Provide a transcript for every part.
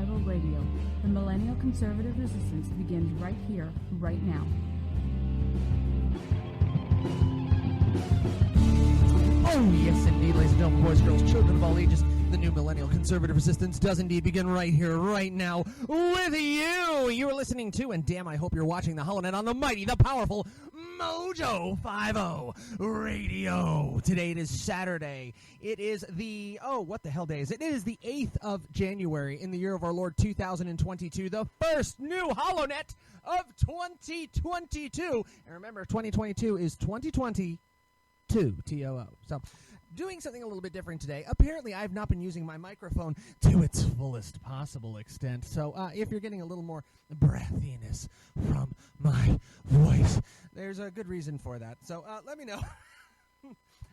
50 Radio. The millennial conservative resistance begins right here, right now. Oh, yes, indeed, ladies and gentlemen, boys, girls, children of all ages. The new millennial conservative resistance does indeed begin right here, right now, with you. You're listening to, and damn, I hope you're watching the HoloNet on the mighty, the powerful Mojo 50 Radio. Today it is Saturday. It is the, what the hell day is it? It is the 8th of January in the year of our Lord 2022, the first new HoloNet of 2022. And remember, 2022 is 2020. TOO. So, doing something a little bit different today. Apparently, I've not been using my microphone to its fullest possible extent. So, if you're getting a little more breathiness from my voice, there's a good reason for that. So, let me know.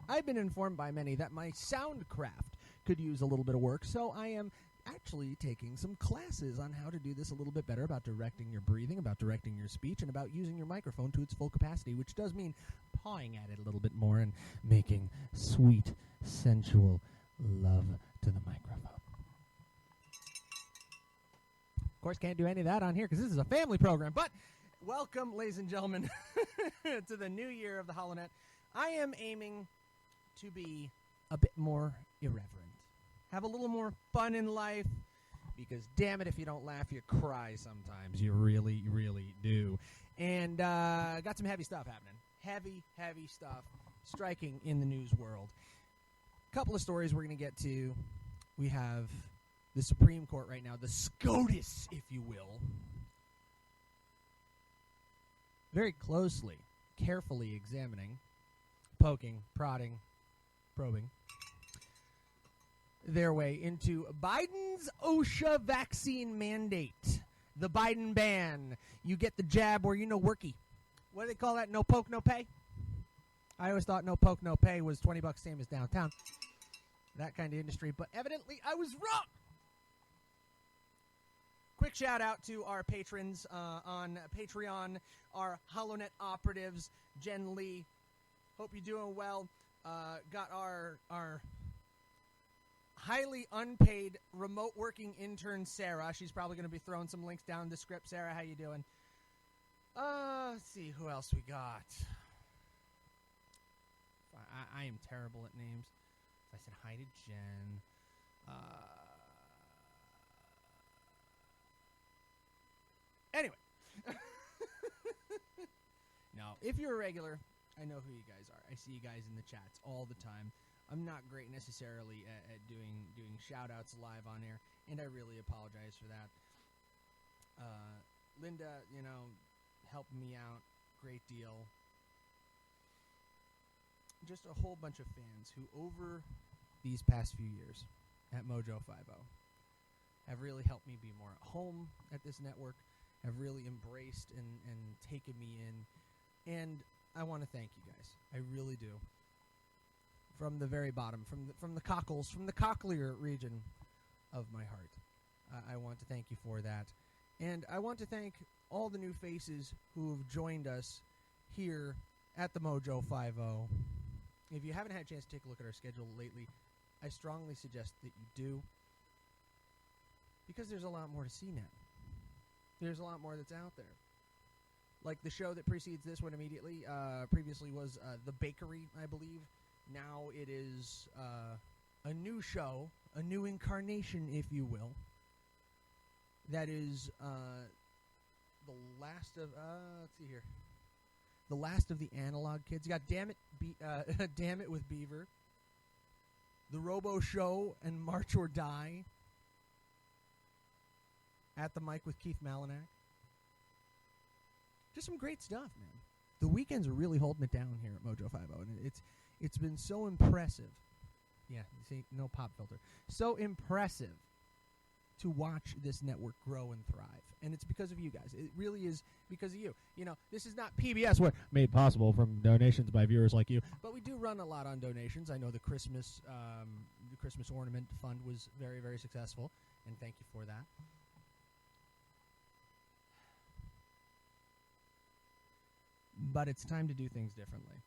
I've been informed by many that my soundcraft could use a little bit of work, so I am actually taking some classes on how to do this a little bit better, about directing your breathing, about directing your speech, and about using your microphone to its full capacity, which does mean pawing at it a little bit more and making sweet, sensual love to the microphone. Of course, can't do any of that on here because this is a family program, but welcome, ladies and gentlemen, to the new year of the HoloNet. I am aiming to be a bit more irreverent. Have a little more fun in life, because damn it, if you don't laugh, you cry sometimes. You really, really do. And got some heavy stuff happening. Heavy stuff striking in the news world. A couple of stories we're going to get to. We have the Supreme Court right now, the SCOTUS, if you will, very closely, carefully examining, poking, prodding, probing their way into Biden's OSHA vaccine mandate. The Biden ban. You get the jab or worky. What do they call that? No poke, no pay? I always thought no poke, no pay was $20 same as downtown. That kind of industry. But evidently I was wrong. Quick shout out to our patrons on Patreon, our HoloNet operatives, Jen Lee. Hope you're doing well. Got our highly unpaid remote working intern Sarah. She's probably going to be throwing some links down in the script. Sarah, how you doing? Let's see who else we got. I am terrible at names. I said hi to Jen. Anyway. No, if you're a regular, I know who you guys are. I see you guys in the chats all the time. I'm not great necessarily at doing shout-outs live on air, and I really apologize for that. Linda, helped me out. Great deal. Just a whole bunch of fans who, over these past few years at Mojo 50, have really helped me be more at home at this network, have really embraced and taken me in, and I want to thank you guys. I really do. From the very bottom, from the cockles, from the cochlear region of my heart. I want to thank you for that. And I want to thank all the new faces who have joined us here at the Mojo 50. If you haven't had a chance to take a look at our schedule lately, I strongly suggest that you do, because there's a lot more to see now. There's a lot more that's out there. Like the show that precedes this one immediately, previously was The Bakery, I believe. Now it is a new show, a new incarnation, if you will. That is the last of, let's see here. The last of the analog kids. You got Damn It with Beaver. The Robo Show and March or Die. At the Mic with Keith Malinak. Just some great stuff, man. The weekends are really holding it down here at Mojo 50, and it's been so impressive. Yeah, see, no pop filter. So impressive to watch this network grow and thrive. And it's because of you guys. It really is because of you. This is not PBS, where made possible from donations by viewers like you. But we do run a lot on donations. I know the Christmas Ornament Fund was very, very successful, and thank you for that. But it's time to do things differently.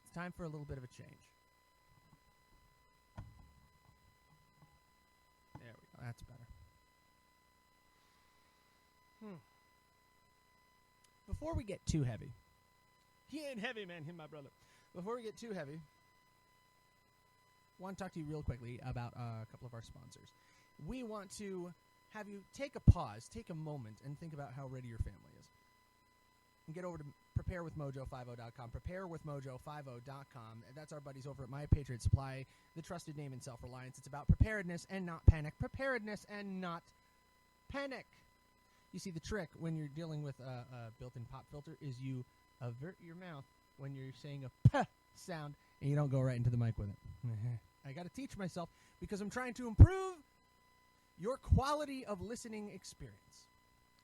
It's time for a little bit of a change. There we go. That's better. Before we get too heavy, he ain't heavy, man, him, my brother. Before we get too heavy, I want to talk to you real quickly about a couple of our sponsors. We want to have you take a pause, take a moment, and think about how ready your family is. And get over to preparewithmojo50.com. Preparewithmojo50.com. That's our buddies over at My Patriot Supply, the trusted name in self-reliance. It's about preparedness and not panic. Preparedness and not panic. You see, the trick when you're dealing with a built-in pop filter is you avert your mouth when you're saying a p sound, and you don't go right into the mic with it. I got to teach myself because I'm trying to improve your quality of listening experience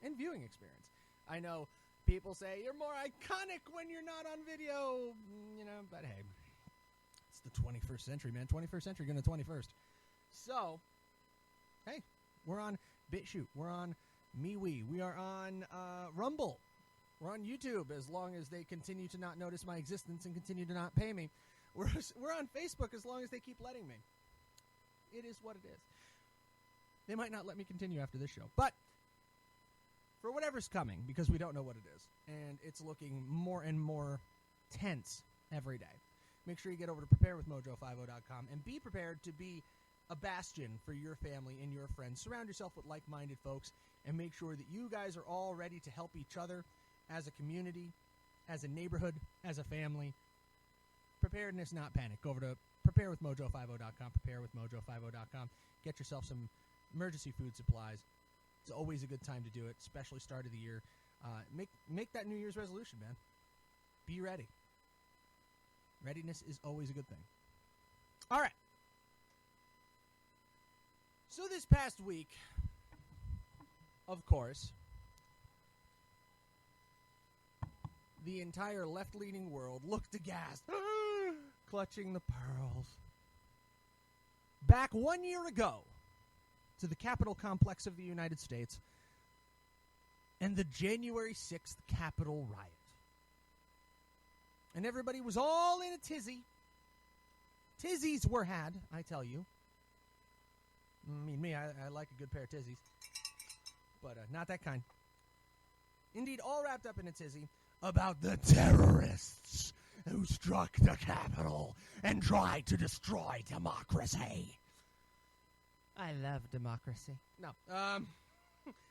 and viewing experience. I know people say you're more iconic when you're not on video, but hey, it's the 21st century, man. 21st century, going to 21st. So, hey, we're on BitChute. We're on MeWe. We are on Rumble. We're on YouTube as long as they continue to not notice my existence and continue to not pay me. We're on Facebook as long as they keep letting me. It is what it is. They might not let me continue after this show. But for whatever's coming, because we don't know what it is, and it's looking more and more tense every day, make sure you get over to preparewithmojo50.com and be prepared to be a bastion for your family and your friends. Surround yourself with like-minded folks and make sure that you guys are all ready to help each other as a community, as a neighborhood, as a family. Preparedness, not panic. Go over to preparewithmojo50.com, preparewithmojo50.com. Get yourself some emergency food supplies. It's always a good time to do it, especially start of the year. Make that New Year's resolution, man. Be ready. Readiness is always a good thing. All right. So this past week, of course, the entire left-leaning world looked aghast, clutching the pearls. Back 1 year ago to the Capitol complex of the United States and the January 6th Capitol riot. And everybody was all in a tizzy. Tizzies were had, I tell you. I mean, I like a good pair of tizzies. But not that kind. Indeed, all wrapped up in a tizzy about the terrorists who struck the Capitol and tried to destroy democracy. I love democracy. No,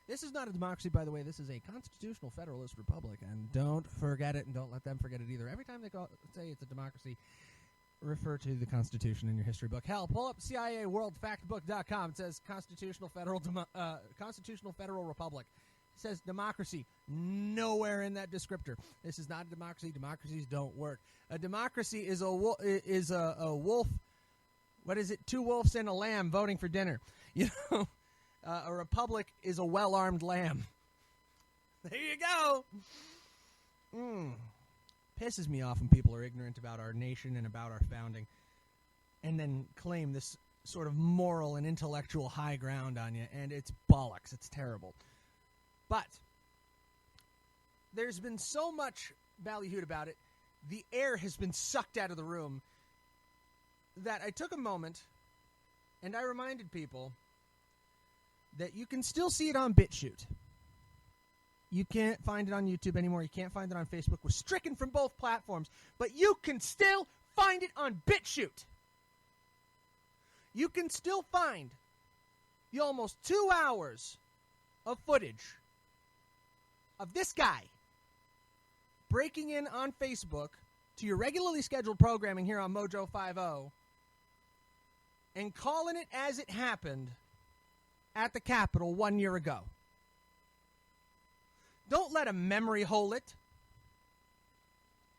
this is not a democracy, by the way. This is a constitutional federalist republic, and don't forget it, and don't let them forget it either. Every time they say it's a democracy, refer to the Constitution in your history book. Hell, pull up CIAWorldFactBook.com. It says Constitutional Federal Republic. It says democracy. Nowhere in that descriptor. This is not a democracy. Democracies don't work. A democracy is a wolf. What is it? 2 wolves and a lamb voting for dinner. A republic is a well-armed lamb. There you go. Pisses me off when people are ignorant about our nation and about our founding and then claim this sort of moral and intellectual high ground on you, and it's bollocks. It's terrible. But there's been so much ballyhooed about it, the air has been sucked out of the room, that I took a moment and I reminded people that you can still see it on BitChute. You can't find it on YouTube anymore. You can't find it on Facebook. We're stricken from both platforms. But you can still find it on BitChute. You can still find the almost 2 hours of footage of this guy breaking in on Facebook to your regularly scheduled programming here on Mojo 50 and calling it as it happened at the Capitol 1 year ago. Don't let them memory hole it.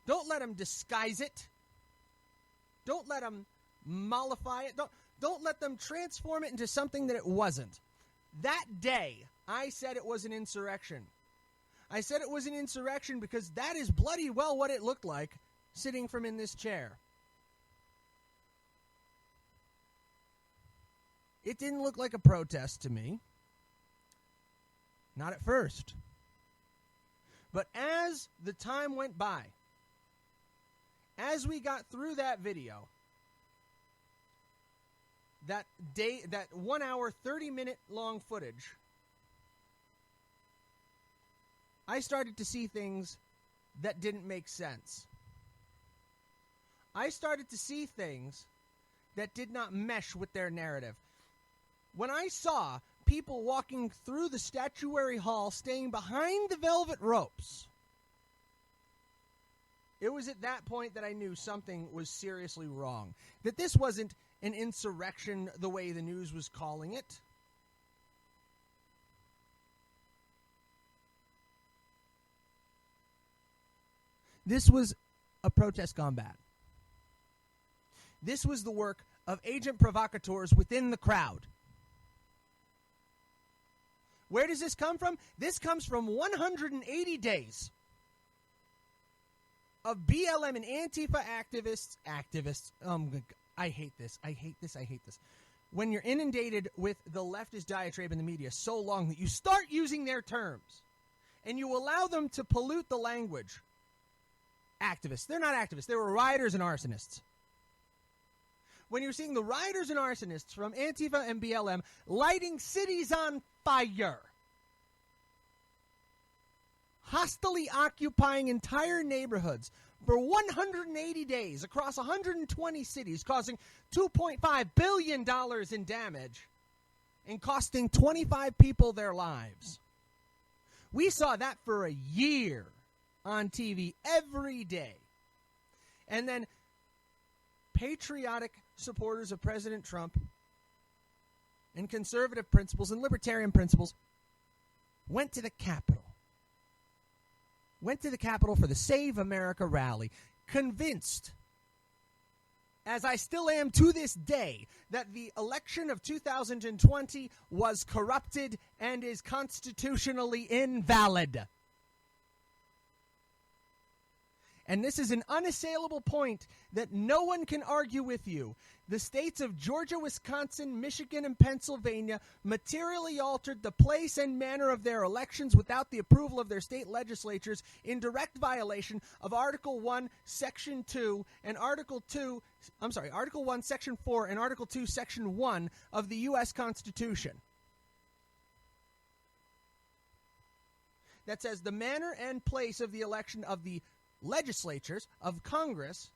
Don't let them disguise it. Don't let them mollify it. Don't let them transform it into something that it wasn't. That day, I said it was an insurrection. I said it was an insurrection because that is bloody well what it looked like sitting from in this chair. It didn't look like a protest to me. Not at first. But as the time went by, as we got through that video, that 1 hour, 30-minute long footage, I started to see things that didn't make sense. I started to see things that did not mesh with their narrative. When I saw people walking through the statuary hall, staying behind the velvet ropes, it was at that point that I knew something was seriously wrong. That this wasn't an insurrection the way the news was calling it. This was a protest gone bad. This was the work of agent provocateurs within the crowd. Where does this come from? This comes from 180 days of BLM and Antifa activists. I hate this. When you're inundated with the leftist diatribe in the media so long that you start using their terms and you allow them to pollute the language. Activists. They're not activists. They were rioters and arsonists. When you're seeing the rioters and arsonists from Antifa and BLM lighting cities on fire, hostily occupying entire neighborhoods for 180 days across 120 cities, causing $2.5 billion in damage and costing 25 people their lives. We saw that for a year on TV every day. And then patriotic supporters of President Trump and conservative principles and libertarian principles went to the Capitol. Went to the Capitol for the Save America rally, convinced, as I still am to this day, that the election of 2020 was corrupted and is constitutionally invalid. And this is an unassailable point that no one can argue with you. The states of Georgia, Wisconsin, Michigan, and Pennsylvania materially altered the place and manner of their elections without the approval of their state legislatures in direct violation of Article 1, Section 2, and Article 1, Section 4, and Article 2, Section 1 of the U.S. Constitution. That says the manner and place of the election of the legislatures of Congress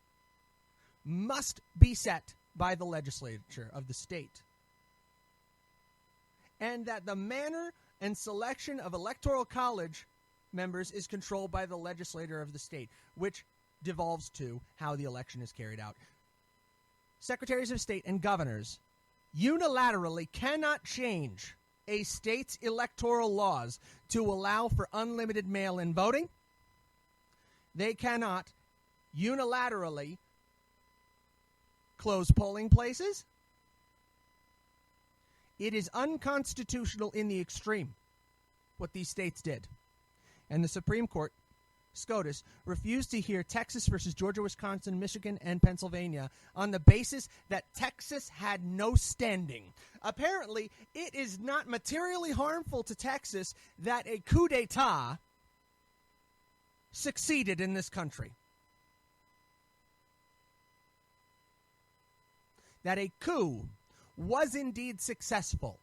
must be set by the legislature of the state, and that the manner and selection of electoral college members is controlled by the legislator of the state, which devolves to how the election is carried out. Secretaries of state and governors unilaterally cannot change a state's electoral laws to allow for unlimited mail-in voting. They cannot unilaterally close polling places. It is unconstitutional in the extreme what these states did. And the Supreme Court, SCOTUS, refused to hear Texas versus Georgia, Wisconsin, Michigan, and Pennsylvania on the basis that Texas had no standing. Apparently, it is not materially harmful to Texas that a coup d'etat succeeded in this country. That a coup was indeed successful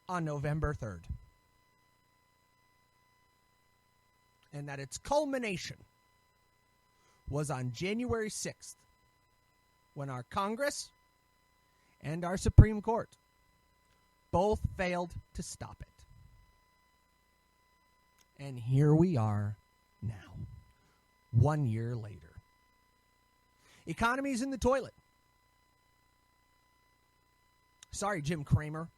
on November 3rd. And that its culmination was on January 6th, when our Congress and our Supreme Court both failed to stop it. And here we are now, 1 year later. Economy's in the toilet. Sorry, Jim Cramer.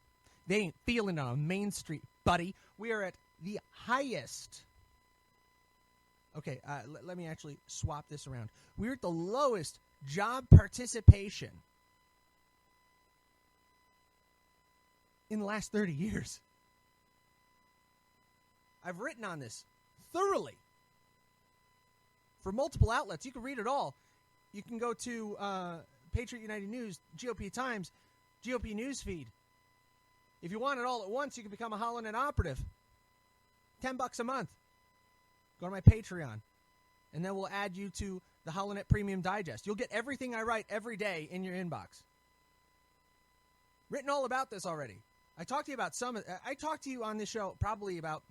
They ain't feeling it on Main Street, buddy. We are at the highest. Okay, let me actually swap this around. We're at the lowest job participation in the last 30 years. I've written on this thoroughly for multiple outlets. You can read it all. You can go to Patriot United News, GOP Times, GOP News Feed. If you want it all at once, you can become a HoloNet operative. $10 a month. Go to my Patreon, and then we'll add you to the HoloNet Premium Digest. You'll get everything I write every day in your inbox. Written all about this already. I talked to you about some. I talked to you on this show probably about,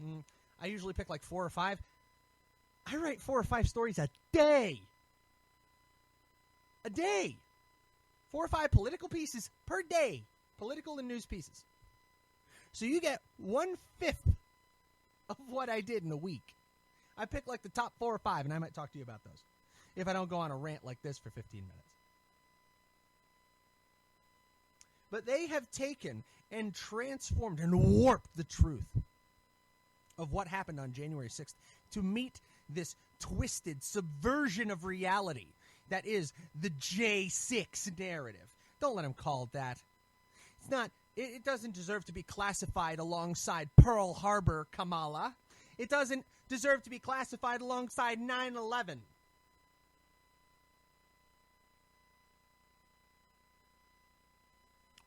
I usually pick like 4 or 5. I write 4 or 5 stories a day. A day. 4 or 5 political pieces per day. Political and news pieces. So you get 1/5 of what I did in a week. I pick like the top 4 or 5, and I might talk to you about those if I don't go on a rant like this for 15 minutes. But they have taken and transformed and warped the truth of what happened on January 6th to meet this twisted subversion of reality that is the J6 narrative. Don't let them call it that. It's not. It doesn't deserve to be classified alongside Pearl Harbor, Kamala. It doesn't deserve to be classified alongside 9/11.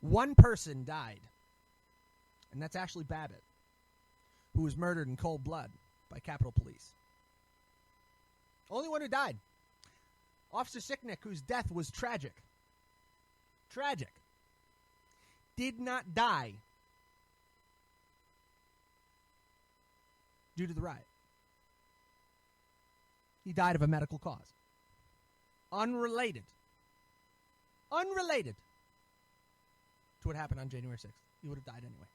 One person died, and that's Ashley Babbitt, who was murdered in cold blood by Capitol Police. Only one who died. Officer Sicknick, whose death was tragic. Tragic. Did not die due to the riot. He died of a medical cause. Unrelated to what happened on January 6th. He would have died anyway.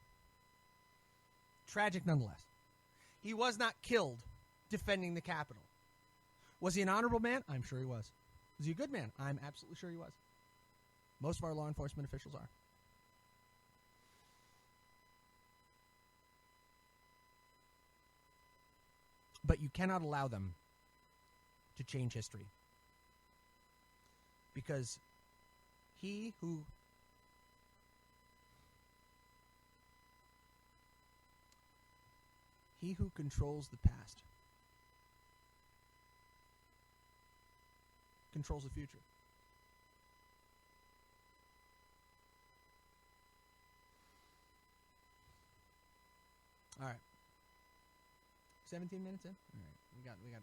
Tragic nonetheless. He was not killed defending the Capitol. Was he an honorable man? I'm sure he was. Was he a good man? I'm absolutely sure he was. Most of our law enforcement officials are. But you cannot allow them to change history. Because he who controls the past controls the future. All right. 17 minutes in? All right. We got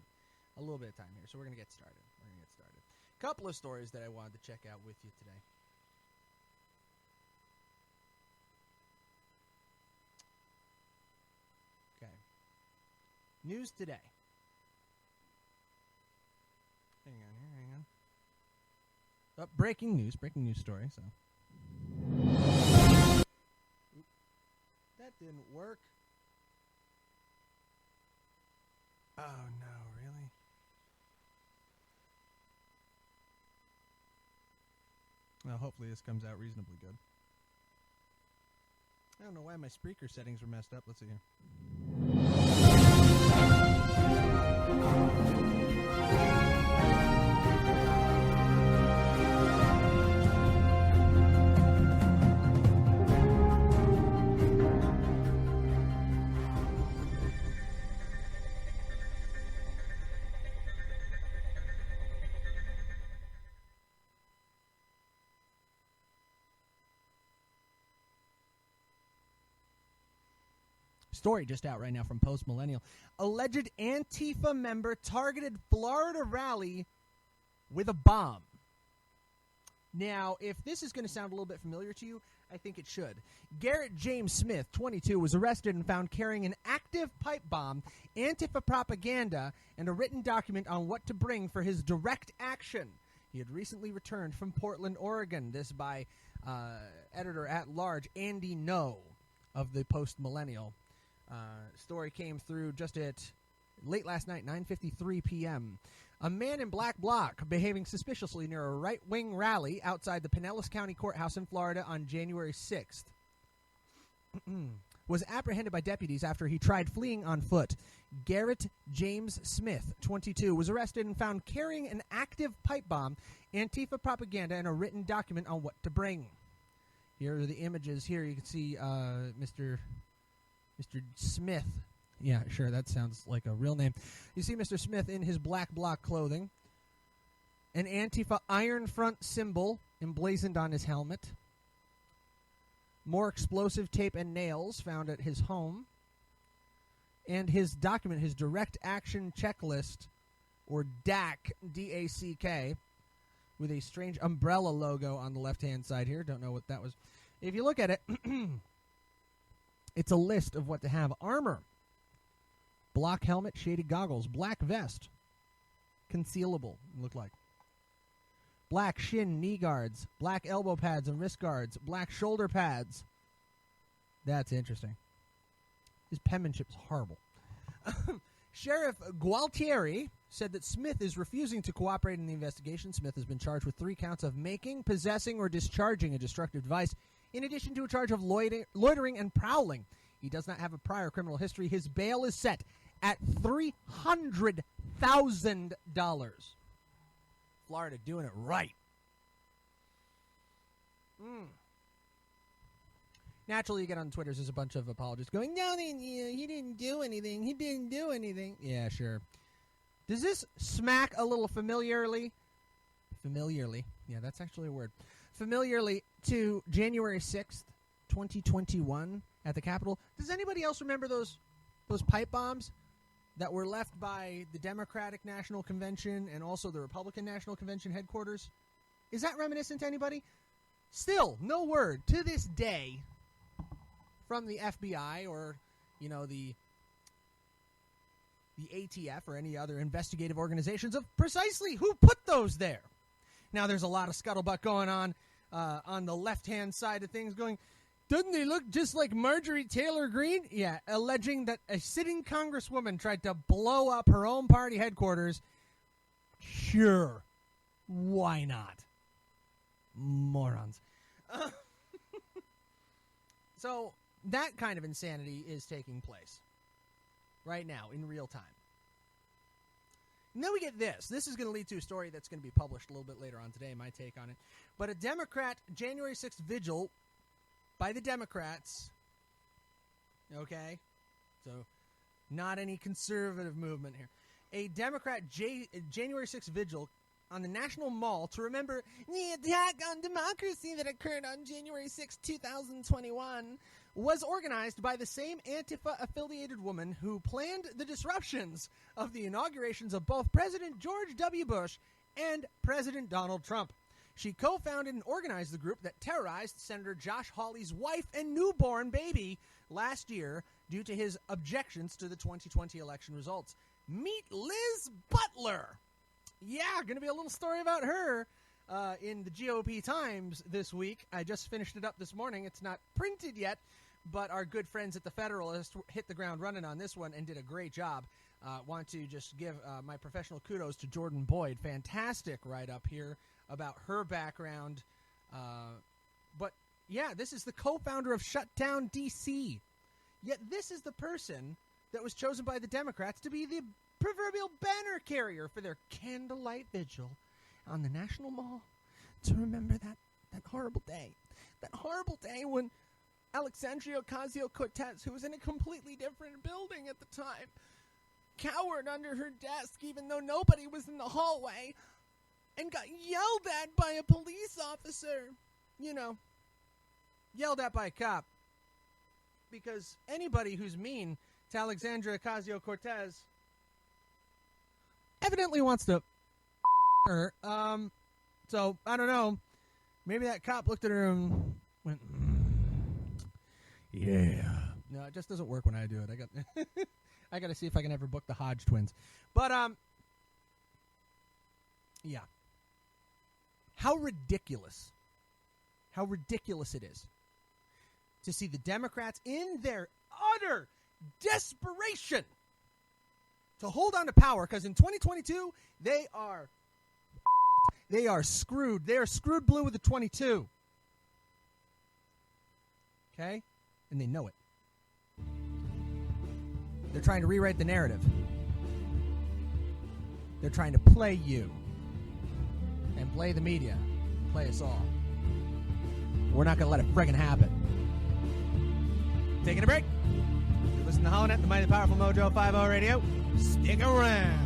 a little bit of time here, so we're going to get started. Couple of stories that I wanted to check out with you today. Okay. News today. Hang on. Oh, breaking news story, so. Oop. That didn't work. Oh, no, really? Well, hopefully this comes out reasonably good. I don't know why my speaker settings were messed up. Let's see here. Story just out right now from Post Millennial. Alleged Antifa member targeted Florida rally with a bomb. Now, if this is going to sound a little bit familiar to you, I think it should. Garrett James Smith, 22, was arrested and found carrying an active pipe bomb, Antifa propaganda, and a written document on what to bring for his direct action. He had recently returned from Portland, Oregon. This by editor-at-large Andy No of the Post Millennial. Story came through just at late last night, 9:53 p.m. A man in black bloc behaving suspiciously near a right-wing rally outside the Pinellas County Courthouse in Florida on January 6th was apprehended by deputies after he tried fleeing on foot. Garrett James Smith, 22, was arrested and found carrying an active pipe bomb, Antifa propaganda, and a written document on what to bring. Here are the images. Here you can see Mr. Smith. Yeah, sure, that sounds like a real name. You see Mr. Smith in his black bloc clothing. An Antifa iron front symbol emblazoned on his helmet. More explosive tape and nails found at his home. And his document, his direct action checklist, or DAC, D-A-C-K, with a strange umbrella logo on the left-hand side here. Don't know what that was. If you look at it, it's a list of what to have. Armor. Block helmet, shaded goggles, black vest. Concealable, look like. Black shin knee guards, black elbow pads and wrist guards, black shoulder pads. That's interesting. His penmanship's horrible. Sheriff Gualtieri said that Smith is refusing to cooperate in the investigation. Smith has been charged with 3 counts of making, possessing, or discharging a destructive device, in addition to a charge of loitering and prowling. He does not have a prior criminal history. His bail is set at $300,000. Florida doing it right. Naturally, you get on Twitter, there's a bunch of apologists going, no, he didn't do anything. He didn't do anything. Yeah, sure. Does this smack a little familiarly? Familiarly. Yeah, that's actually a word. Familiarly to January 6th, 2021 at the Capitol. Does anybody else remember those pipe bombs that were left by the Democratic National Convention and also the Republican National Convention headquarters? Is that reminiscent to anybody? Still, no word to this day from the FBI or, the ATF or any other investigative organizations of precisely who put those there. Now, there's a lot of scuttlebutt going on the left-hand side of things going, doesn't he look just like Marjorie Taylor Greene? Yeah, alleging that a sitting congresswoman tried to blow up her own party headquarters. Sure. Why not? Morons. So, that kind of insanity is taking place right now in real time. And then we get this. This is going to lead to a story that's going to be published a little bit later on today, my take on it. But a Democrat January 6th vigil by the Democrats, okay? So, not any conservative movement here. A Democrat January 6th vigil on the National Mall to remember the attack on democracy that occurred on January 6, 2021 was organized by the same Antifa-affiliated woman who planned the disruptions of the inaugurations of both President George W. Bush and President Donald Trump. She co-founded and organized the group that terrorized Senator Josh Hawley's wife and newborn baby last year due to his objections to the 2020 election results. Meet Liz Butler. Yeah, going to be a little story about her in the GOP Times this week. I just finished it up this morning. It's not printed yet, but our good friends at the Federalist hit the ground running on this one and did a great job. Want to just give my professional kudos to Jordan Boyd. Fantastic write-up here about her background. But, yeah, this is the co-founder of Shutdown D.C. Yet this is the person that was chosen by the Democrats to be the proverbial banner carrier for their candlelight vigil on the National Mall to remember that horrible day. That horrible day when Alexandria Ocasio-Cortez, who was in a completely different building at the time, cowered under her desk even though nobody was in the hallway and got yelled at by a police officer. Yelled at by a cop. Because anybody who's mean to Alexandria Ocasio-Cortez evidently wants to her. So, I don't know. Maybe that cop looked at her and went, yeah. No, it just doesn't work when I do it. I got to see if I can ever book the Hodge twins. But, yeah. How ridiculous it is to see the Democrats in their utter desperation to hold on to power, because in 2022, they are screwed. They are screwed blue with a 22. Okay? And they know it. They're trying to rewrite the narrative. They're trying to play you. And play the media. Play us all. We're not going to let it friggin' happen. Taking a break. You're listening to Holonet, the Mighty Powerful Mojo 50 Radio. Stick around.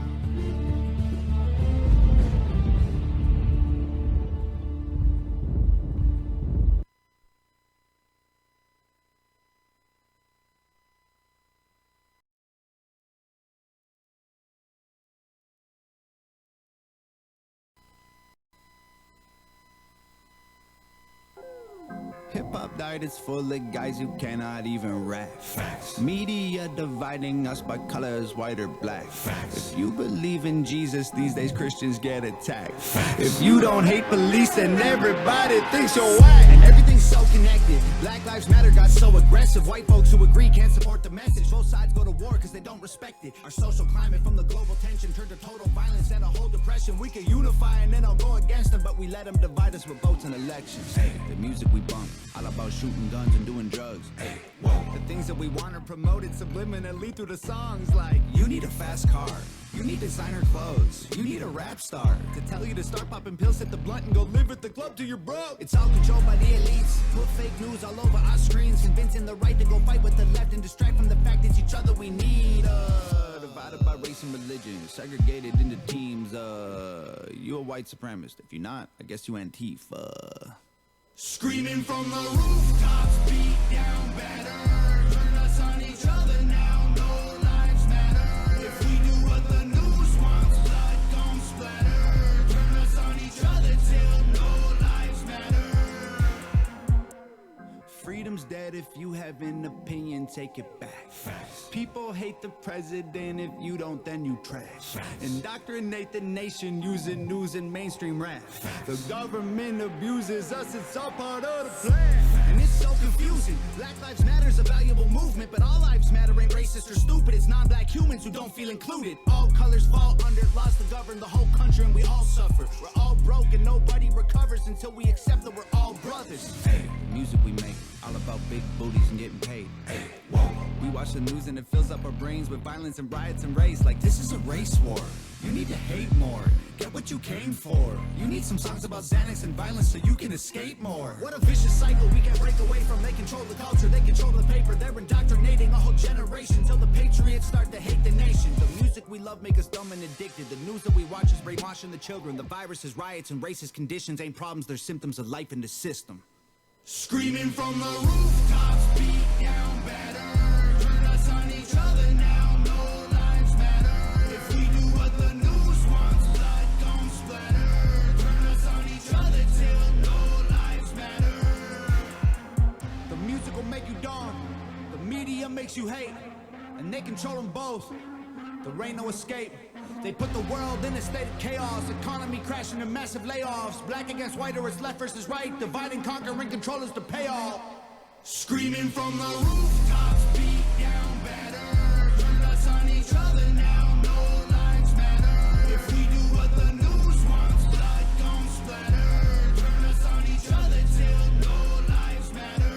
Hip-hop died is full of guys who cannot even rap. Facts. Media dividing us by colors, white or black. Facts. If you believe in Jesus, these days Christians get attacked. Facts. If you don't hate police, then everybody thinks you're whack. And everything's so connected. Black Lives Matter got so aggressive. White folks who agree can't support the message. Both sides go to war because they don't respect it. Our social climate from the global tension turned to total violence and a whole depression. We can unify and then I'll go against them, but we let them divide us with votes and elections. Hey, the music we bump, all about shooting guns and doing drugs. Hey, whoa. The things that we want are promoted subliminally through the songs like, you need a fast car, you need designer clothes, you need a rap star to tell you to start popping pills, hit the blunt and go live at the club till you're broke. It's all controlled by the elites, put fake news all over our screens, convincing the right to go fight with the left and distract from the fact it's each other we need. Divided by race and religion, segregated into teams. You a white supremacist. If you're not, I guess you Antifa. Screaming from the rooftops, beat down better. Turn us on each other now, no lives matter. If we do what the news wants, blood gon' splatter. Turn us on each other till no lives matter. Freedom's dead. If you have an opinion, take it back. Facts. People hate the president. If you don't, then you trash. Facts. Indoctrinate the nation using news and mainstream rap. Facts. The government abuses us. It's all part of the plan. Facts. And it's so confusing. Black Lives Matter's a valuable movement, but all lives matter ain't racist or stupid. It's non-black humans who don't feel included. All colors fall under laws to govern the whole country, and we all suffer. We're all broke and nobody recovers until we accept that we're all brothers. Hey, the music we make, all about big booties and getting paid. Hey, whoa. We watch the news and it fills up our brains with violence and riots and race. Like, this is a race war. You need to hate more. Get what you came for. You need some songs about Xanax and violence so you can escape more. What a vicious cycle we can't break away from. They control the culture, they control the paper. They're indoctrinating a whole generation till the patriots start to hate the nation. The music we love make us dumb and addicted. The news that we watch is brainwashing the children. The viruses, riots, and racist conditions ain't problems, they're symptoms of life in the system. Screaming from the rooftops, beat down better. Turn us on each other now, no lives matter. If we do what the news wants, blood gon' splatter. Turn us on each other till no lives matter. The music will make you dumb, the media makes you hate, and they control them both. There ain't no escape. They put the world in a state of chaos, economy crashing and massive layoffs. Black against white or it's left versus right, divide and conquer and control is the payoff. Screaming from the rooftops, beat down better. Turn us on each other now, no lives matter. If we do what the news wants, blood gon' splatter. Turn us on each other till no lives matter.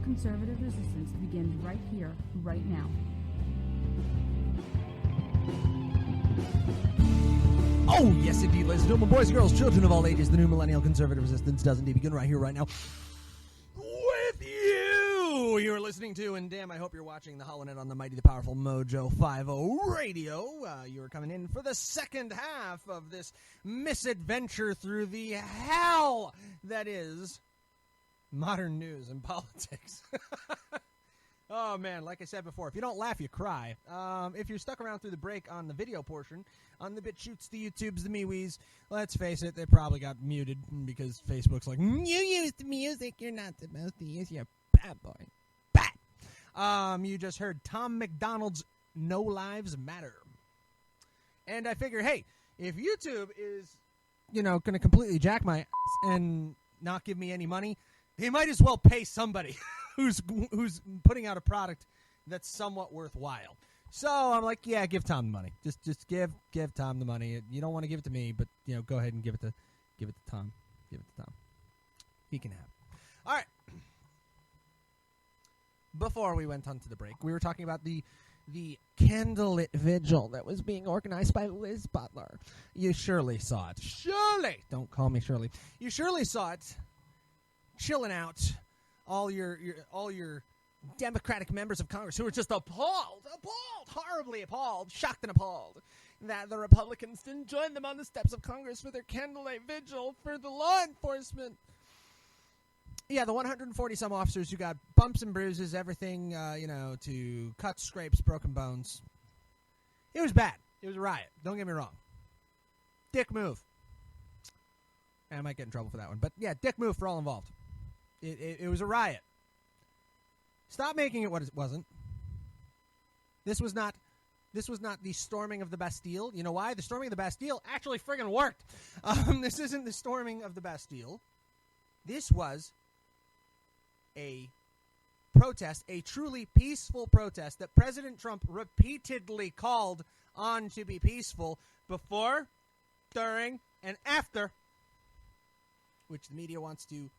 Conservative resistance begins right here, right now. Oh, yes, indeed, ladies and gentlemen, boys, girls, children of all ages, the new millennial conservative resistance does indeed begin right here, right now. With you! You're listening to, and damn, I hope you're watching the Holonet on the mighty, the powerful Mojo 50 Radio. You're coming in for the second half of this misadventure through the hell that is modern news and politics. Oh, man, like I said before, if you don't laugh, you cry. If you're stuck around through the break on the video portion, on the BitChutes, the YouTubes, the MeWees, let's face it, they probably got muted because Facebook's like, you used music you're not supposed to use, you're a bad boy. Bad! You just heard Tom McDonald's No Lives Matter. And I figure, hey, if YouTube is, going to completely jack my ass and not give me any money, they might as well pay somebody who's putting out a product that's somewhat worthwhile. So I'm like, yeah, give Tom the money. Just give Tom the money. You don't want to give it to me, but go ahead and give it to Tom. Give it to Tom. He can have it. All right. Before we went on to the break, we were talking about the candlelit vigil that was being organized by Liz chilling out. All your Democratic members of Congress who are just appalled, horribly appalled, shocked and appalled that the Republicans didn't join them on the steps of Congress for their candlelight vigil for the law enforcement. Yeah, the 140-some officers who got bumps and bruises, everything, to cuts, scrapes, broken bones. It was bad. It was a riot. Don't get me wrong. Dick move. I might get in trouble for that one. But, yeah, dick move for all involved. It was a riot. Stop making it what it wasn't. This was not the storming of the Bastille. You know why? The storming of the Bastille actually friggin' worked. This isn't the storming of the Bastille. This was a protest, a truly peaceful protest that President Trump repeatedly called on to be peaceful before, during, and after, which the media wants to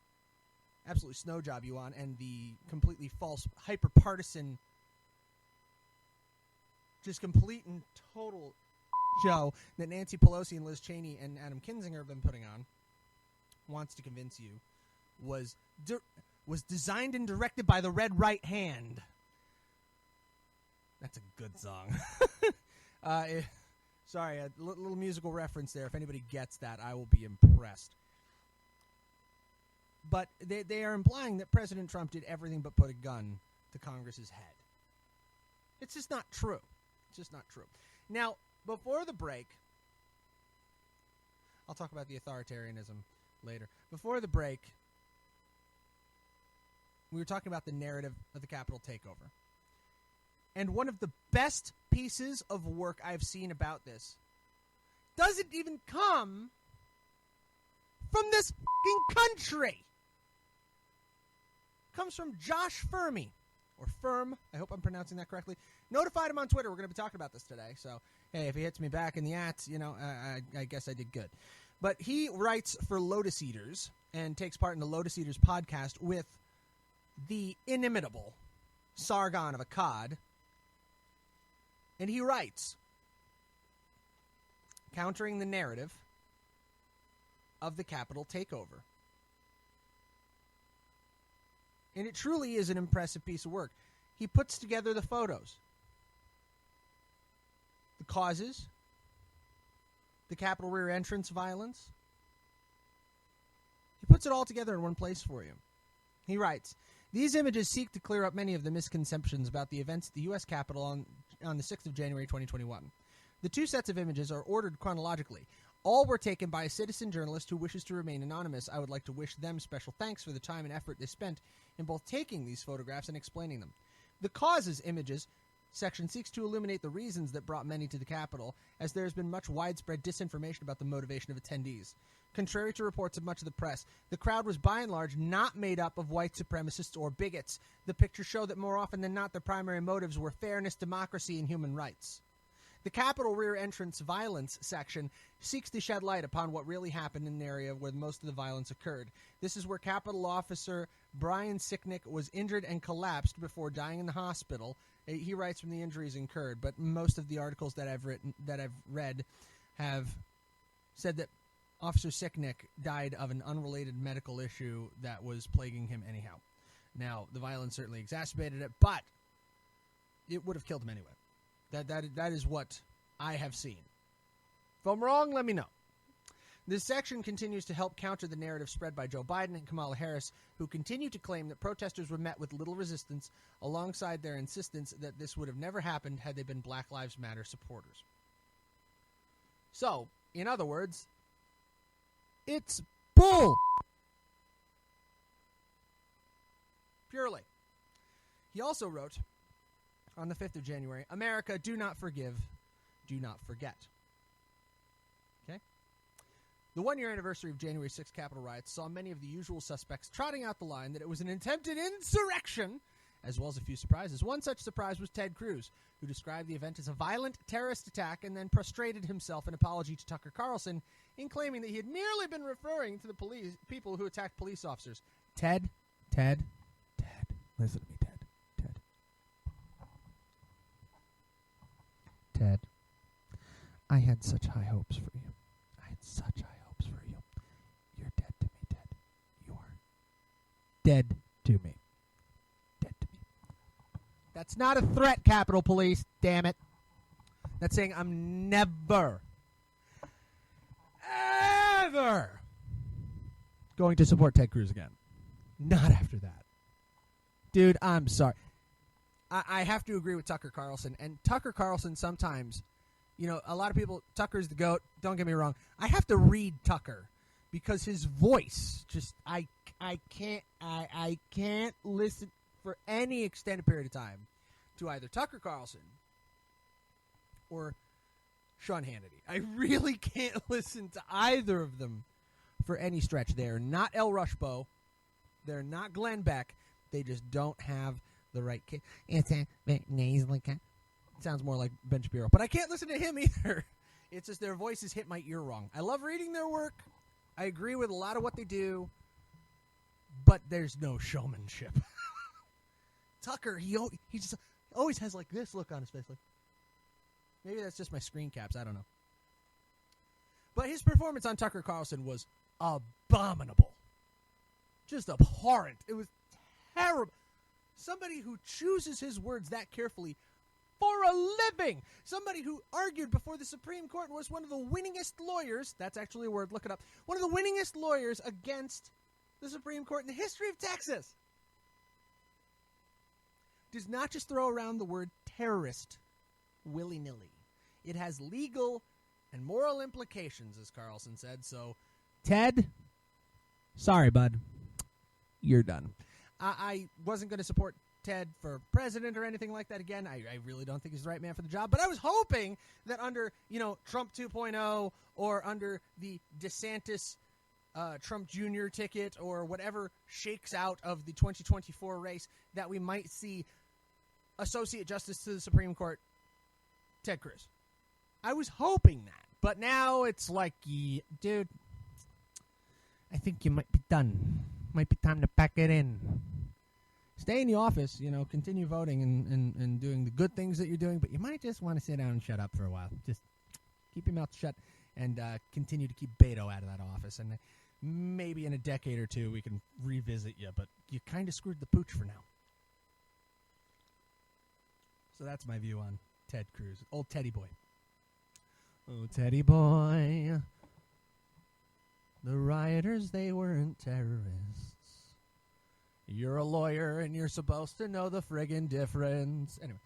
absolutely snow job you on, and the completely false, hyper-partisan, just complete and total show that Nancy Pelosi and Liz Cheney and Adam Kinzinger have been putting on wants to convince you was designed and directed by the Red Right Hand. That's a good song. Sorry, a little musical reference there. If anybody gets that, I will be impressed. But they are implying that President Trump did everything but put a gun to Congress's head. It's just not true. It's just not true. Now, before the break, I'll talk about the authoritarianism later. Before the break, we were talking about the narrative of the Capitol takeover. And one of the best pieces of work I've seen about this doesn't even come from this fucking country. Comes from Josh Fermi, or Firm. I hope I'm pronouncing that correctly. Notified him on Twitter. We're going to be talking about this today. So, hey, if he hits me back in the at, I guess I did good. But he writes for LotusEaters and takes part in the LotusEaters podcast with the inimitable Sargon of Akkad. And he writes, countering the narrative of the Capitol takeover. And it truly is an impressive piece of work. He puts together the photos, the causes, the Capitol rear entrance violence. He puts it all together in one place for you. He writes, these images seek to clear up many of the misconceptions about the events at the U.S. Capitol on the 6th of January 2021. The two sets of images are ordered chronologically. All were taken by a citizen journalist who wishes to remain anonymous. I would like to wish them special thanks for the time and effort they spent in both taking these photographs and explaining them. The causes images section seeks to illuminate the reasons that brought many to the Capitol, as there has been much widespread disinformation about the motivation of attendees. Contrary to reports of much of the press, the crowd was by and large not made up of white supremacists or bigots. The pictures show that more often than not their primary motives were fairness, democracy, and human rights. The Capitol rear entrance violence section seeks to shed light upon what really happened in the area where most of the violence occurred. This is where Capitol officer Brian Sicknick was injured and collapsed before dying in the hospital. He writes from the injuries incurred, but most of the articles that I've read have said that Officer Sicknick died of an unrelated medical issue that was plaguing him anyhow. Now, the violence certainly exacerbated it, but it would have killed him anyway. That is what I have seen. If I'm wrong, let me know. This section continues to help counter the narrative spread by Joe Biden and Kamala Harris, who continue to claim that protesters were met with little resistance, alongside their insistence that this would have never happened had they been Black Lives Matter supporters. So, in other words, it's bull. Purely. He also wrote, on the 5th of January, America, do not forgive, do not forget. Okay? The one-year anniversary of January 6th Capitol riots saw many of the usual suspects trotting out the line that it was an attempted insurrection, as well as a few surprises. One such surprise was Ted Cruz, who described the event as a violent terrorist attack and then prostrated himself in apology to Tucker Carlson in claiming that he had merely been referring to the people who attacked police officers. Ted, listen to me, Ted. Ted, I had such high hopes for you. You're dead to me, Ted. You are dead to me. Dead to me. That's not a threat, Capitol Police. Damn it. That's saying I'm never, ever going to support Ted Cruz again. Not after that. Dude, I'm sorry. I have to agree with Tucker Carlson. And Tucker Carlson sometimes, a lot of people, Tucker's the GOAT. Don't get me wrong. I have to read Tucker because his voice just, I can't listen for any extended period of time to either Tucker Carlson or Sean Hannity. I really can't listen to either of them for any stretch. They're not El Rushbo. They're not Glenn Beck. They just don't have the right kid. It's a nasally cat. Sounds more like Ben Shapiro. But I can't listen to him either. It's just their voices hit my ear wrong. I love reading their work. I agree with a lot of what they do. But there's no showmanship. Tucker, he just always has like this look on his face. Like, maybe that's just my screen caps. I don't know. But his performance on Tucker Carlson was abominable. Just abhorrent. It was terrible. Somebody who chooses his words that carefully for a living. Somebody who argued before the Supreme Court was one of the winningest lawyers. That's actually a word. Look it up. One of the winningest lawyers against the Supreme Court in the history of Texas. Does not just throw around the word terrorist willy-nilly. It has legal and moral implications, as Carlson said. So, Ted, sorry, bud. You're done. I wasn't going to support Ted for president or anything like that again. I really don't think he's the right man for the job. But I was hoping that under, Trump 2.0 or under the DeSantis Trump Jr. ticket or whatever shakes out of the 2024 race that we might see Associate Justice to the Supreme Court, Ted Cruz. I was hoping that. But now it's like, dude, I think you might be done. Might be time to pack it in. Stay in the office, continue voting and doing the good things that you're doing, but you might just want to sit down and shut up for a while. Just keep your mouth shut and continue to keep Beto out of that office. And maybe in a decade or two we can revisit you, but you kind of screwed the pooch for now. So that's my view on Ted Cruz. Old Teddy boy. Oh, Teddy boy. The rioters, they weren't terrorists. You're a lawyer and you're supposed to know the friggin' difference. Anyway.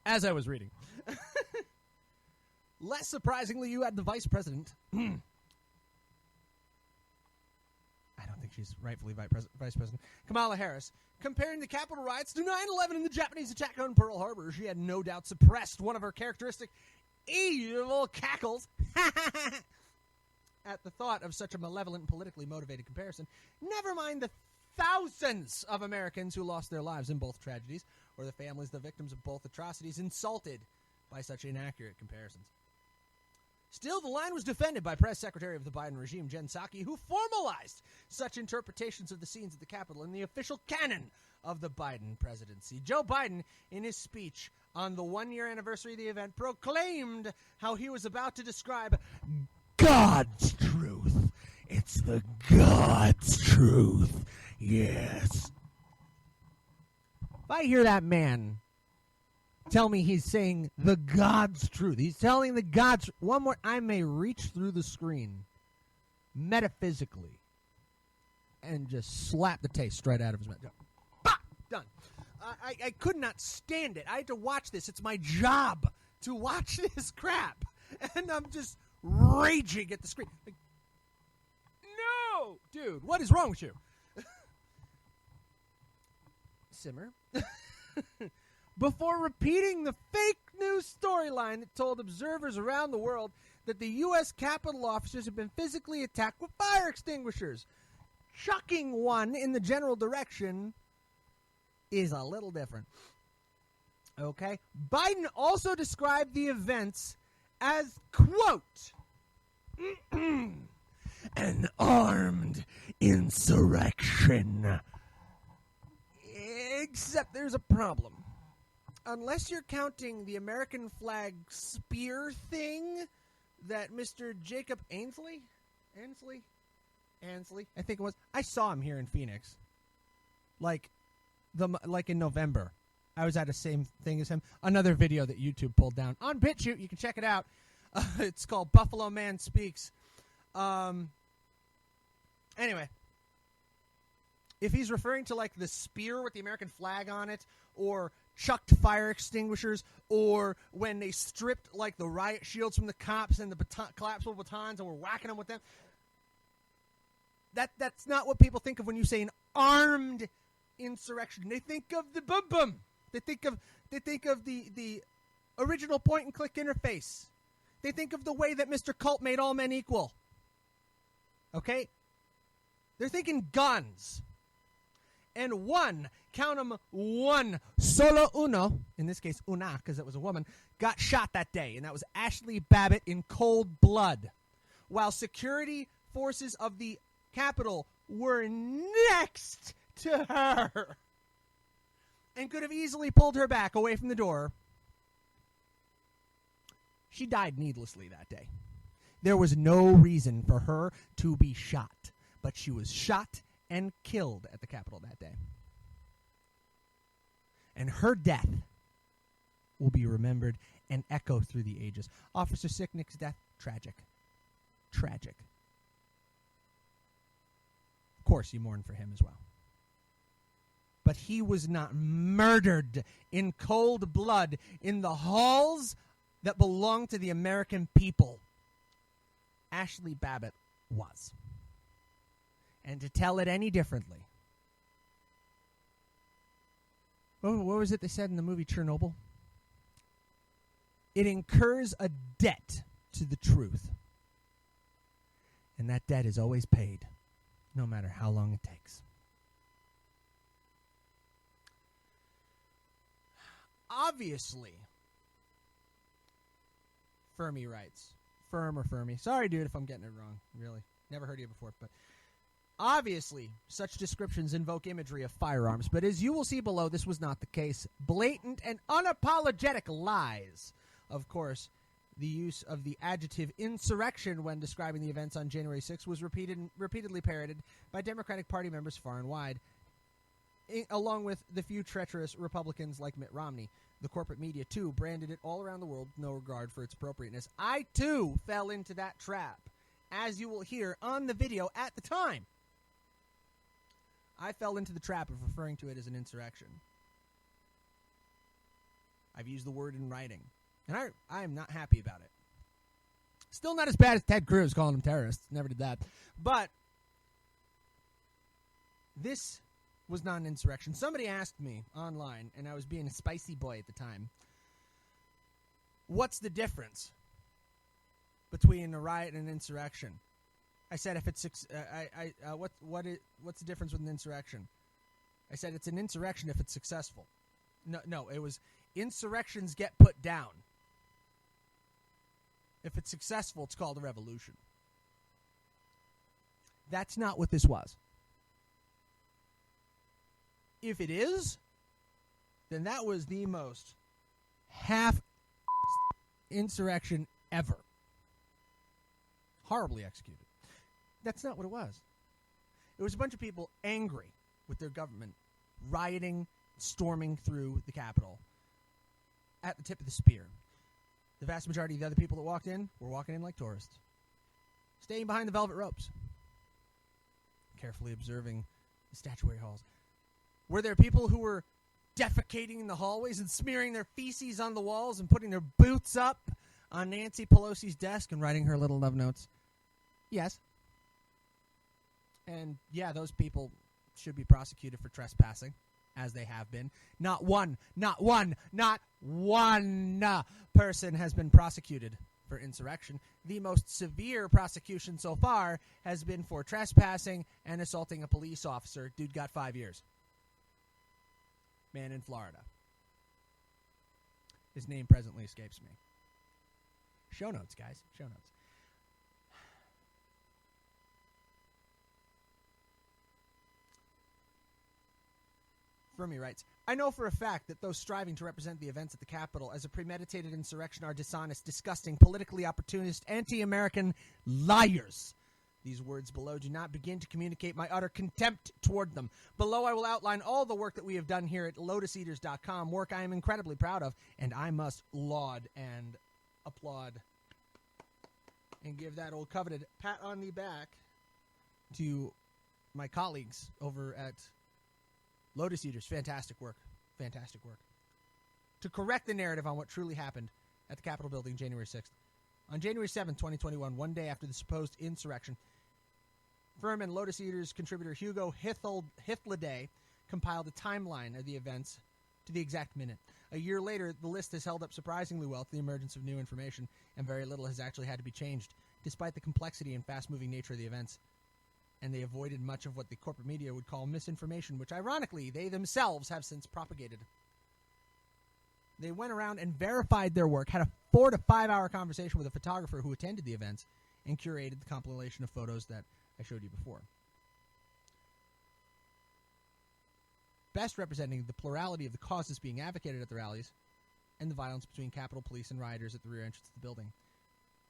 As I was reading. Less surprisingly, you had the vice president. I don't think she's rightfully vice president. Kamala Harris. Comparing the Capitol riots to 9/11 and the Japanese attack on Pearl Harbor, she had no doubt suppressed one of her characteristic evil cackles at the thought of such a malevolent and politically motivated comparison. Never mind the thousands of Americans who lost their lives in both tragedies, or the families, the victims of both atrocities, insulted by such inaccurate comparisons. Still, the line was defended by Press Secretary of the Biden regime, Jen Psaki, who formalized such interpretations of the scenes at the Capitol in the official canon of the Biden presidency. Joe Biden, in his speech on the one-year anniversary of the event, proclaimed how he was about to describe God's truth. It's the God's truth. Yes. If I hear that man tell me he's saying the God's truth, he's telling the God's one more, I may reach through the screen metaphysically and just slap the taste straight out of his mouth. Bah! Done. I could not stand it. I had to watch this. It's my job to watch this crap. And I'm just raging at the screen. Like, no! Dude, what is wrong with you? Simmer. Before repeating the fake news storyline that told observers around the world that the U.S. Capitol officers have been physically attacked with fire extinguishers. Chucking one in the general direction is a little different. Okay? Biden also described the events as, quote, an armed insurrection. Except there's a problem. Unless you're counting the American flag spear thing that Mr. Jacob Ainsley Ansley, I think it was. I saw him here in Phoenix. Like in November. I was at the same thing as him. Another video that YouTube pulled down on BitChute. You can check it out. It's called Buffalo Man Speaks. Anyway. If he's referring to, like, the spear with the American flag on it, or chucked fire extinguishers, or when they stripped, like, the riot shields from the cops and the collapsible batons and were whacking them with them, that's not what people think of when you say an armed insurrection. They think of the boom-boom. They think of the original point-and-click interface. They think of the way that Mr. Cult made all men equal. Okay? They're thinking guns. And one, count them, one, solo uno, in this case una, because it was a woman, got shot that day. And that was Ashley Babbitt in cold blood. While security forces of the Capitol were next to her. And could have easily pulled her back away from the door. She died needlessly that day. There was no reason for her to be shot. But she was shot and killed at the Capitol that day. And her death will be remembered and echo through the ages. Officer Sicknick's death, tragic. Tragic. Of course, you mourn for him as well. But he was not murdered in cold blood in the halls that belong to the American people. Ashley Babbitt was. And to tell it any differently. What was it they said in the movie Chernobyl? It incurs a debt to the truth. And that debt is always paid, no matter how long it takes. Obviously, Fermi writes. Firm or Fermi. Sorry, dude, if I'm getting it wrong. Really. Never heard of you before, but... Obviously, such descriptions invoke imagery of firearms, but as you will see below, this was not the case. Blatant and unapologetic lies. Of course, the use of the adjective insurrection when describing the events on January 6th was repeatedly parroted by Democratic Party members far and wide, along with the few treacherous Republicans like Mitt Romney. The corporate media, too, branded it all around the world with no regard for its appropriateness. I, too, fell into that trap, as you will hear on the video at the time. I fell into the trap of referring to it as an insurrection. I've used the word in writing, and I am not happy about it. Still not as bad as Ted Cruz calling them terrorists. Never did that. But this was not an insurrection. Somebody asked me online, and I was being a spicy boy at the time, what's the difference between a riot and an insurrection? I said, if it's what's the difference with an insurrection? I said it's an insurrection if it's successful. No, it was insurrections get put down. If it's successful, it's called a revolution. That's not what this was. If it is, then that was the most half insurrection ever. Horribly executed. That's not what it was. It was a bunch of people angry with their government, rioting, storming through the Capitol at the tip of the spear. The vast majority of the other people that walked in were walking in like tourists, staying behind the velvet ropes, carefully observing the statuary halls. Were there people who were defecating in the hallways and smearing their feces on the walls and putting their boots up on Nancy Pelosi's desk and writing her little love notes? Yes. And, yeah, those people should be prosecuted for trespassing, as they have been. Not one person has been prosecuted for insurrection. The most severe prosecution so far has been for trespassing and assaulting a police officer. Dude got 5 years. Man in Florida. His name presently escapes me. Show notes, guys. Show notes. Fermi writes, I know for a fact that those striving to represent the events at the Capitol as a premeditated insurrection are dishonest, disgusting, politically opportunist, anti-American liars. These words below do not begin to communicate my utter contempt toward them. Below I will outline all the work that we have done here at LotusEaters.com, work I am incredibly proud of, and I must laud and applaud and give that old coveted pat on the back to my colleagues over at Lotus Eaters. Fantastic work. Fantastic work. To correct the narrative on what truly happened at the Capitol building January 6th. On January 7th, 2021, one day after the supposed insurrection, Firm and Lotus Eaters contributor Hugo Hithliday compiled a timeline of the events to the exact minute. A year later, the list has held up surprisingly well to the emergence of new information, and very little has actually had to be changed, despite the complexity and fast-moving nature of the events. And they avoided much of what the corporate media would call misinformation, which, ironically, they themselves have since propagated. They went around and verified their work, had a 4 to 5 hour conversation with a photographer who attended the events, and curated the compilation of photos that I showed you before. Best representing the plurality of the causes being advocated at the rallies and the violence between Capitol Police and rioters at the rear entrance of the building.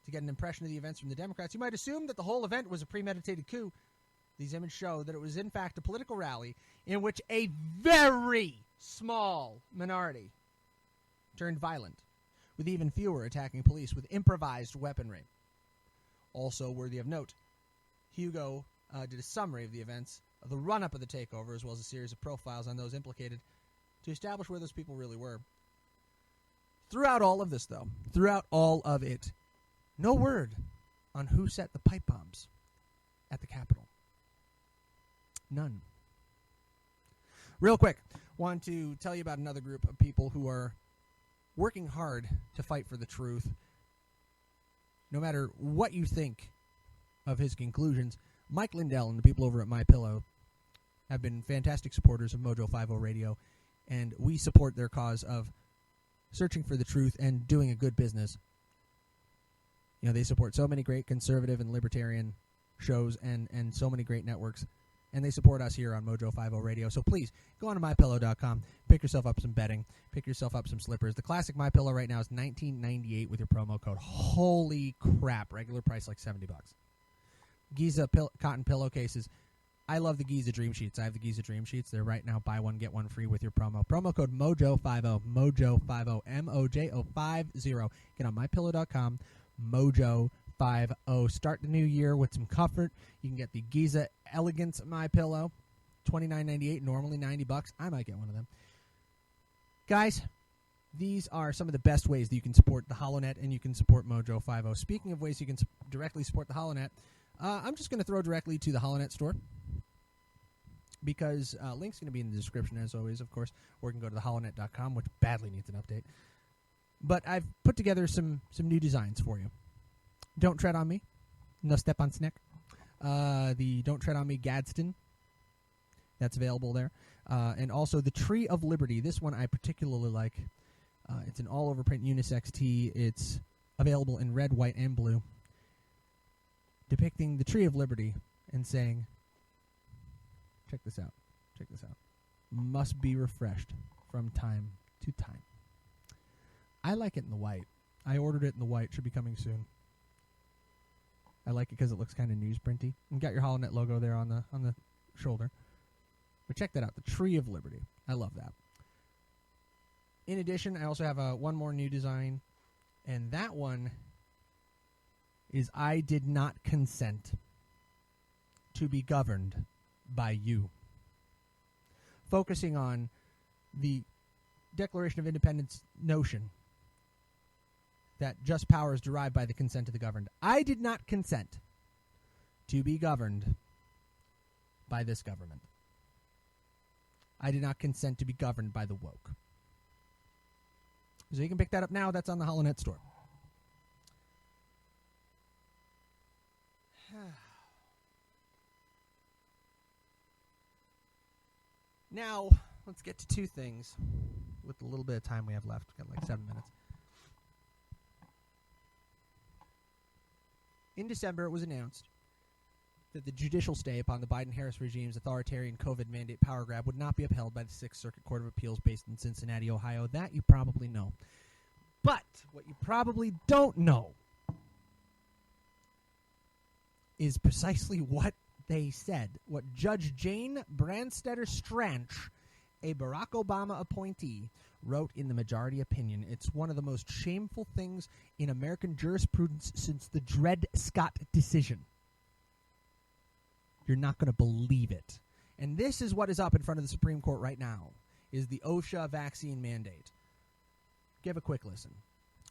To get an impression of the events from the Democrats, you might assume that the whole event was a premeditated coup. These images show that it was in fact a political rally in which a very small minority turned violent, with even fewer attacking police with improvised weaponry. Also worthy of note, Hugo did a summary of the events of the run-up of the takeover, as well as a series of profiles on those implicated to establish where those people really were. Throughout all of this, though, throughout all of it, no word on who set the pipe bombs at the Capitol. None. Real quick, want to tell you about another group of people who are working hard to fight for the truth. No matter what you think of his conclusions, Mike Lindell and the people over at MyPillow have been fantastic supporters of Mojo 50 Radio, and we support their cause of searching for the truth and doing a good business. You know, they support so many great conservative and libertarian shows and so many great networks, and they support us here on Mojo 50 Radio. So please, go on to MyPillow.com, pick yourself up some bedding, pick yourself up some slippers. The classic MyPillow right now is $19.98 with your promo code. Holy crap, regular price like $70. Giza cotton pillowcases. I love the Giza Dream Sheets. I have the Giza Dream Sheets. They're right now buy one, get one free with your promo. Promo code MOJO50, MOJO50, MOJO50. Get on MyPillow.com, MOJO50. Start the new year with some comfort. You can get the Giza Elegance MyPillow, $29.98, normally $90. I might get one of them. Guys, these are some of the best ways that you can support the HoloNet and you can support Mojo 50. Speaking of ways you can directly support the HoloNet, I'm just going to throw directly to the HoloNet store, because link's going to be in the description, as always, of course, or you can go to theholonet.com, which badly needs an update. But I've put together some new designs for you. Don't Tread on Me, No Step on Snick. The Don't Tread on Me Gadsden, that's available there. And also the Tree of Liberty. This one I particularly like. It's an all-over print unisex tee. It's available in red, white, and blue, depicting the Tree of Liberty and saying, check this out, must be refreshed from time to time. I like it in the white. I ordered it in the white. Should be coming soon. I like it because it looks kind of newsprinty. You got your HoloNet logo there on the shoulder. But check that out, the Tree of Liberty. I love that. In addition, I also have one more new design, and that one is I did not consent to be governed by you. Focusing on the Declaration of Independence notion that just power is derived by the consent of the governed. I did not consent to be governed by this government. I did not consent to be governed by the woke. So you can pick that up now. That's on the HoloNet store. Now, let's get to two things with the little bit of time we have left. We've got like 7 minutes. In December, it was announced that the judicial stay upon the Biden-Harris regime's authoritarian COVID mandate power grab would not be upheld by the Sixth Circuit Court of Appeals based in Cincinnati, Ohio. That you probably know. But what you probably don't know is precisely what they said. What Judge Jane Branstetter Stranch, a Barack Obama appointee, wrote in the majority opinion. It's one of the most shameful things in American jurisprudence since the Dred Scott decision. You're not going to believe it. And this is what is up in front of the Supreme Court right now, is the OSHA vaccine mandate. Give a quick listen.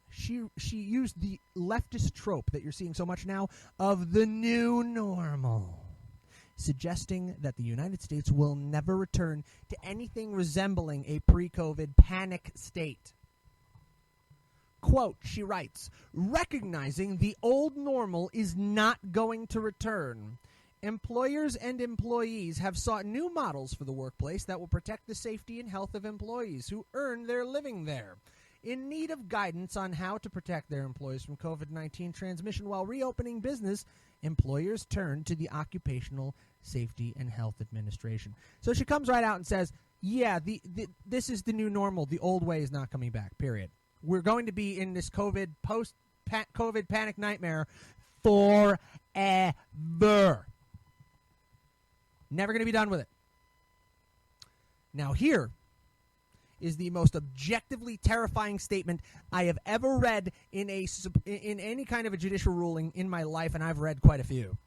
She used the leftist trope that you're seeing so much now of the new normal, suggesting that the United States will never return to anything resembling a pre-COVID panic state. Quote, she writes, recognizing the old normal is not going to return, employers and employees have sought new models for the workplace that will protect the safety and health of employees who earn their living there. In need of guidance on how to protect their employees from COVID-19 transmission while reopening business, employers turn to the Occupational Safety and Health Administration. So she comes right out and says, yeah, this is the new normal. The old way is not coming back, period. We're going to be in this post-COVID panic nightmare forever. Never going to be done with it. Now here is the most objectively terrifying statement I have ever read in any kind of a judicial ruling in my life, and I've read quite a few.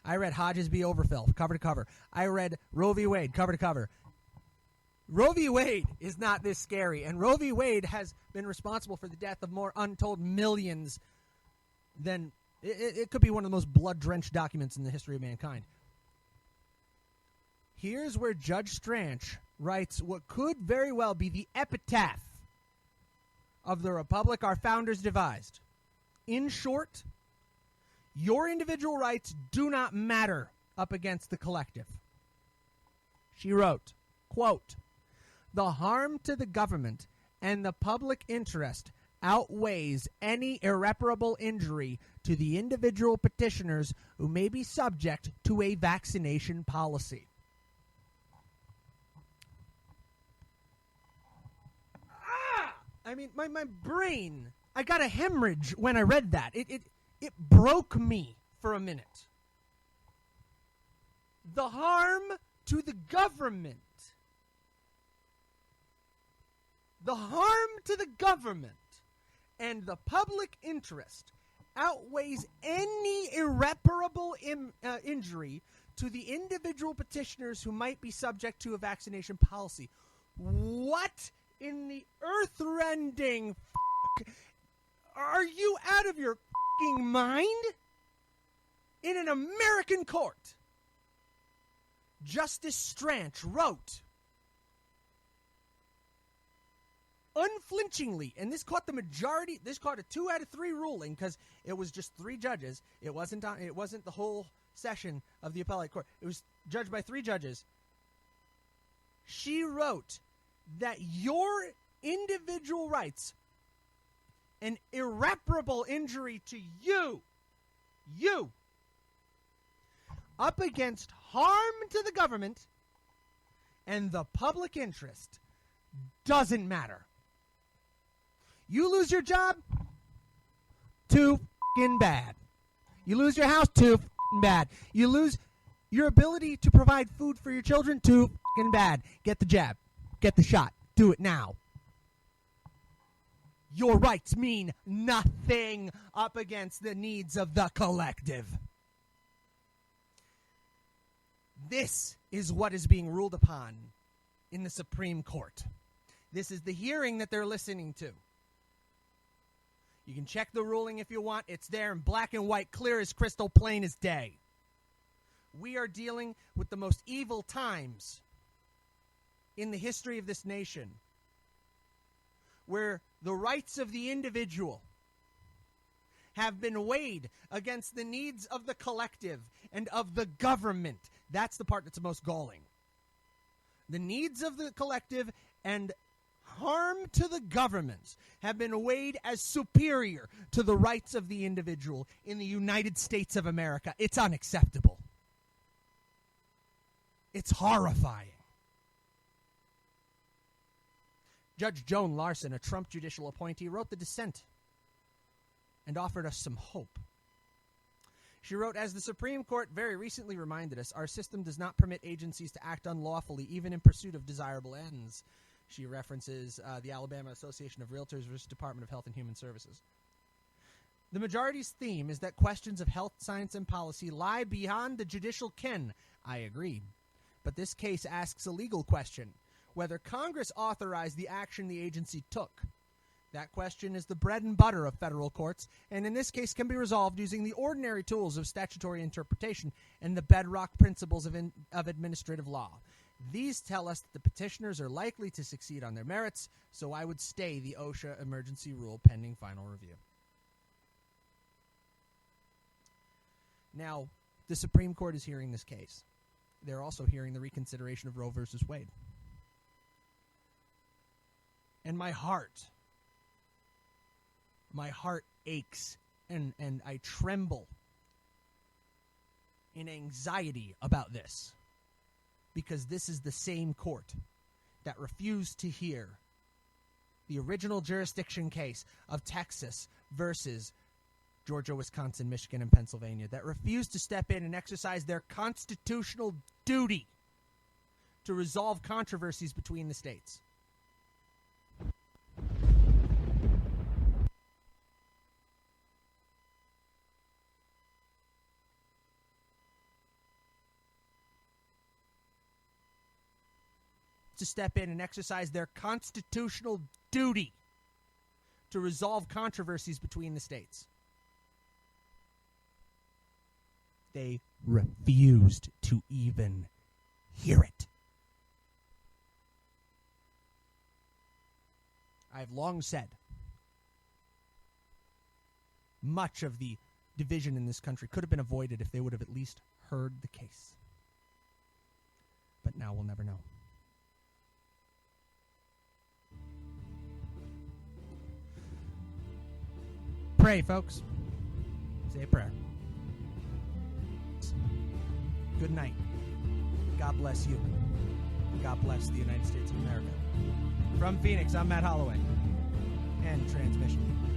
I read Hodges v. Overfell, cover to cover. I read Roe v. Wade, cover to cover. Roe v. Wade is not this scary, and Roe v. Wade has been responsible for the death of more untold millions than... It could be one of the most blood-drenched documents in the history of mankind. Here's where Judge Stranch writes what could very well be the epitaph of the republic our founders devised. In short, your individual rights do not matter up against the collective. She wrote, quote, the harm to the government and the public interest outweighs any irreparable injury to the individual petitioners who may be subject to a vaccination policy. I mean, my brain, I got a hemorrhage when I read that. It broke me for a minute. The harm to the government. The harm to the government and the public interest outweighs any irreparable injury to the individual petitioners who might be subject to a vaccination policy. What in the earth-rending are you out of your mind? In an American court, Justice Stranch wrote unflinchingly, and this caught the majority, this caught a 2 out of 3 ruling because it was just 3 judges. It wasn't the whole session of the appellate court. It was judged by 3 judges. She wrote that your individual rights, an irreparable injury to you, up against harm to the government and the public interest, doesn't matter. You lose your job, too f***ing bad. You lose your house, too f***ing bad. You lose your ability to provide food for your children, too f***ing bad. Get the jab. Get the shot. Do it now. Your rights mean nothing up against the needs of the collective. This is what is being ruled upon in the Supreme Court. This is the hearing that they're listening to. You can check the ruling if you want. It's there in black and white, clear as crystal, plain as day. We are dealing with the most evil times in the history of this nation, where the rights of the individual have been weighed against the needs of the collective and of the government. That's the part that's the most galling. The needs of the collective and harm to the governments have been weighed as superior to the rights of the individual in the United States of America. It's unacceptable. It's horrifying. Judge Joan Larson, a Trump judicial appointee, wrote the dissent and offered us some hope. She wrote, as the Supreme Court very recently reminded us, our system does not permit agencies to act unlawfully, even in pursuit of desirable ends. She references the Alabama Association of Realtors versus Department of Health and Human Services. The majority's theme is that questions of health, science, and policy lie beyond the judicial ken. I agree. But this case asks a legal question, whether Congress authorized the action the agency took. That question is the bread and butter of federal courts, and in this case can be resolved using the ordinary tools of statutory interpretation and the bedrock principles of administrative law. These tell us that the petitioners are likely to succeed on their merits, so I would stay the OSHA emergency rule pending final review. Now, the Supreme Court is hearing this case. They're also hearing the reconsideration of Roe versus Wade. And my heart aches and I tremble in anxiety about this, because this is the same court that refused to hear the original jurisdiction case of Texas versus Georgia, Wisconsin, Michigan, and Pennsylvania, that refused to step in and exercise their constitutional duty to resolve controversies between the states. To step in and exercise their constitutional duty to resolve controversies between the states. They refused to even hear it. I've long said much of the division in this country could have been avoided if they would have at least heard the case. But now we'll never know. Pray, folks. Say a prayer. Good night. God bless you. God bless the United States of America. From Phoenix, I'm Matt Holloway. End transmission.